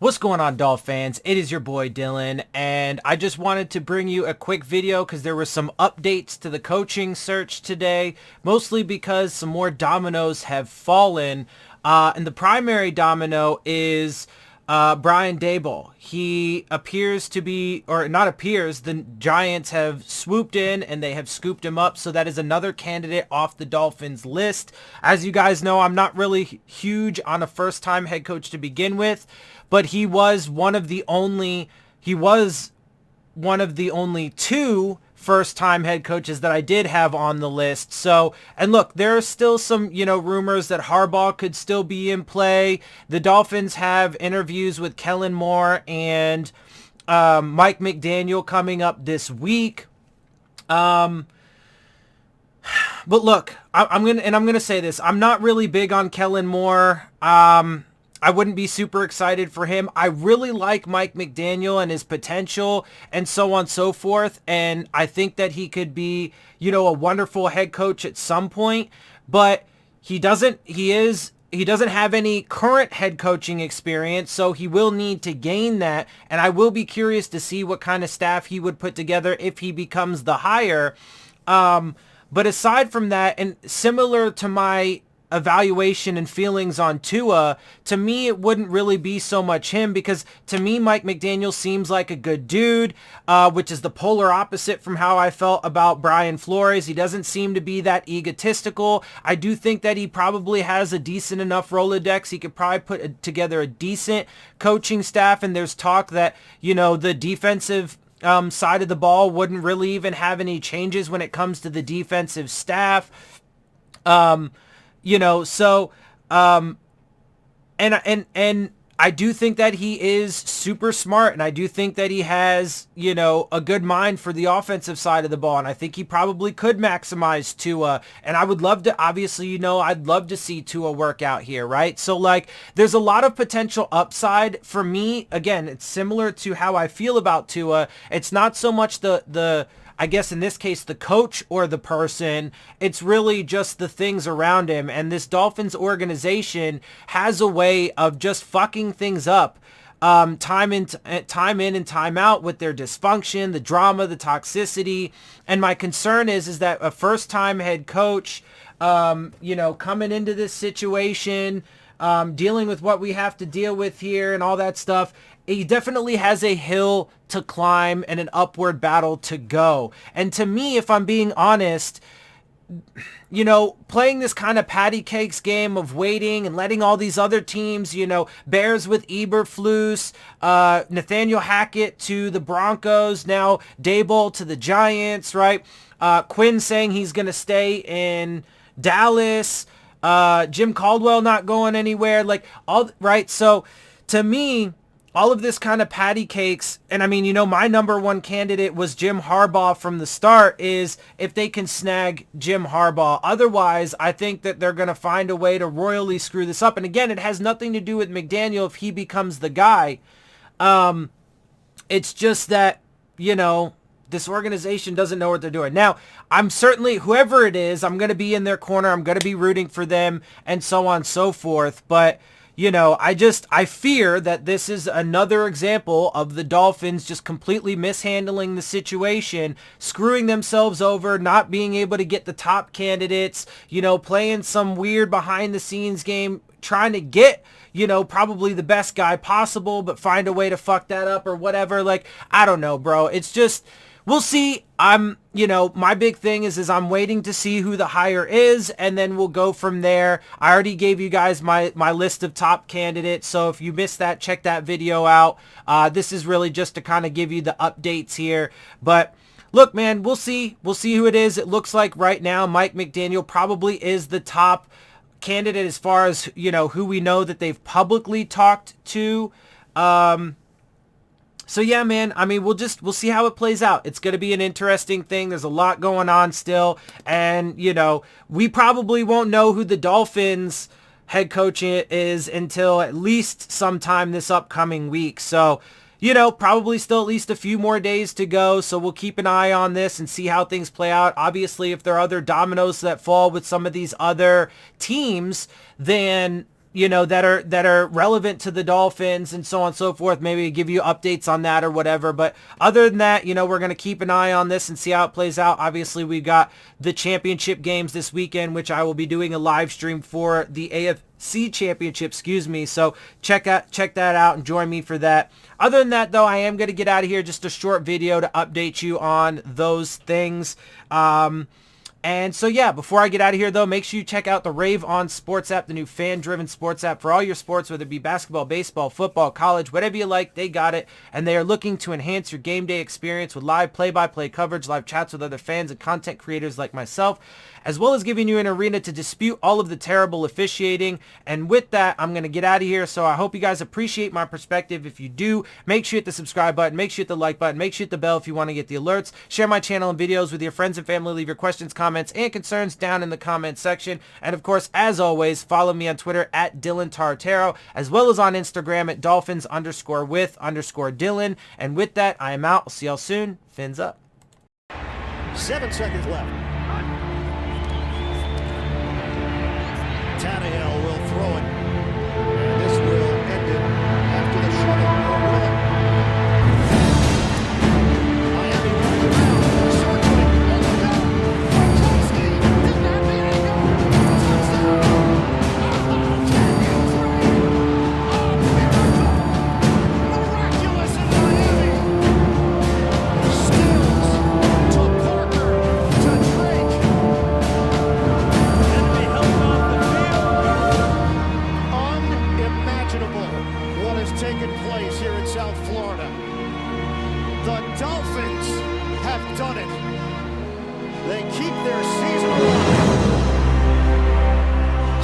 What's going on, Dolph fans? It is your boy Dillon, and I just wanted to bring you a quick video because there were some updates to the coaching search today, mostly because some more dominoes have fallen, and the primary domino is Brian Daboll. He appears to be, or not appears, the Giants have swooped in and they have scooped him up, so that is another candidate off the Dolphins list. As you guys know, I'm not really huge on a first-time head coach to begin with, but he was one of the only two first-time head coaches that I did have on the list. So, and look, there are still some, rumors that Harbaugh could still be in play. The Dolphins have interviews with Kellen Moore and Mike McDaniel coming up this week. But look, I'm gonna say this. I'm not really big on Kellen Moore. I wouldn't be super excited for him. I really like Mike McDaniel and his potential and so on and so forth. And I think that he could be, a wonderful head coach at some point, but he doesn't have any current head coaching experience, so he will need to gain that. And I will be curious to see what kind of staff he would put together if he becomes the hire. But aside from that, and similar to my evaluation and feelings on Tua, to me it wouldn't really be so much him, because to me Mike McDaniel seems like a good dude, which is the polar opposite from how I felt about Brian Flores. He doesn't seem to be that egotistical. I do think that he probably has a decent enough Rolodex. He could probably put together a decent coaching staff, and there's talk that, the defensive side of the ball wouldn't really even have any changes when it comes to the defensive staff. And I do think that he is super smart, and I do think that he has, a good mind for the offensive side of the ball, and I think he probably could maximize Tua, and I would love to, obviously, I'd love to see Tua work out here, right? So, there's a lot of potential upside for me. Again, it's similar to how I feel about Tua. It's not so much I guess in this case, the coach or the person. It's really just the things around him. And this Dolphins organization has a way of just fucking things up time in and time out with their dysfunction, the drama, the toxicity. And my concern is that a first-time head coach, coming into this situation, dealing with what we have to deal with here and all that stuff, he definitely has a hill to climb and an upward battle to go. And to me, if I'm being honest, playing this kind of patty cakes game of waiting and letting all these other teams, Bears with Eberflus, Nathaniel Hackett to the Broncos, now Daboll to the Giants, right? Quinn saying he's going to stay in Dallas, Jim Caldwell not going anywhere, right? So to me, all of this kind of patty cakes, and I mean, my number one candidate was Jim Harbaugh from the start, is if they can snag Jim Harbaugh. Otherwise, I think that they're going to find a way to royally screw this up. And again, it has nothing to do with McDaniel if he becomes the guy. It's just that, this organization doesn't know what they're doing. Now, I'm certainly, whoever it is, I'm going to be in their corner. I'm going to be rooting for them and so on and so forth. But I fear that this is another example of the Dolphins just completely mishandling the situation, screwing themselves over, not being able to get the top candidates, playing some weird behind the scenes game, trying to get, probably the best guy possible, but find a way to fuck that up or whatever. I don't know, bro. It's just, we'll see. My big thing is I'm waiting to see who the hire is, and then we'll go from there. I already gave you guys my list of top candidates, so if you missed that, check that video out. This is really just to kind of give you the updates here. But look, man, we'll see. We'll see who it is. It looks like right now Mike McDaniel probably is the top candidate as far as, who we know that they've publicly talked to. So yeah, man, I mean, we'll see how it plays out. It's going to be an interesting thing. There's a lot going on still. And, we probably won't know who the Dolphins head coach is until at least sometime this upcoming week. So, probably still at least a few more days to go. So we'll keep an eye on this and see how things play out. Obviously, if there are other dominoes that fall with some of these other teams, then you know, that are relevant to the Dolphins and so on and so forth. Maybe give you updates on that or whatever. But other than that, you know, we're going to keep an eye on this and see how it plays out. Obviously, we've got the championship games this weekend, which I will be doing a live stream for the AFC Championship, so check that out and join me for that. Other than that, though, I am going to get out of here. Just a short video to update you on those things. And so, yeah, before I get out of here, though, make sure you check out the Rave On Sports App, the new fan-driven sports app for all your sports, whether it be basketball, baseball, football, college, whatever you like, they got it. And they are looking to enhance your game day experience with live play-by-play coverage, live chats with other fans and content creators like myself, as well as giving you an arena to dispute all of the terrible officiating. And with that, I'm going to get out of here. So I hope you guys appreciate my perspective. If you do, make sure you hit the subscribe button, make sure you hit the like button, make sure you hit the bell if you want to get the alerts. Share my channel and videos with your friends and family. Leave your questions, comments, and concerns down in the comment section. And of course, as always, follow me on Twitter at DillonTartaro, as well as on Instagram at Dolphins_with_Dillon. And with that, I am out. I'll see y'all soon. Fins up. 7 seconds left. Tannehill will throw it, and this will end it after the shuttle. Or will it? Miami runs around, circling, and look out! Gronkowski did not be able. Touchdown! Tannehill's right. Oh, miracle! Miraculous in Miami. Stills to Parker to Drake. What has taken place here in South Florida. The Dolphins have done it. They keep their season alive.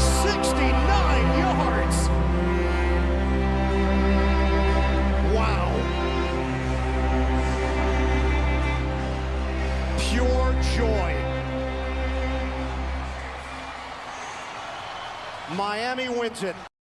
69 yards. Wow. Pure joy. Miami wins it.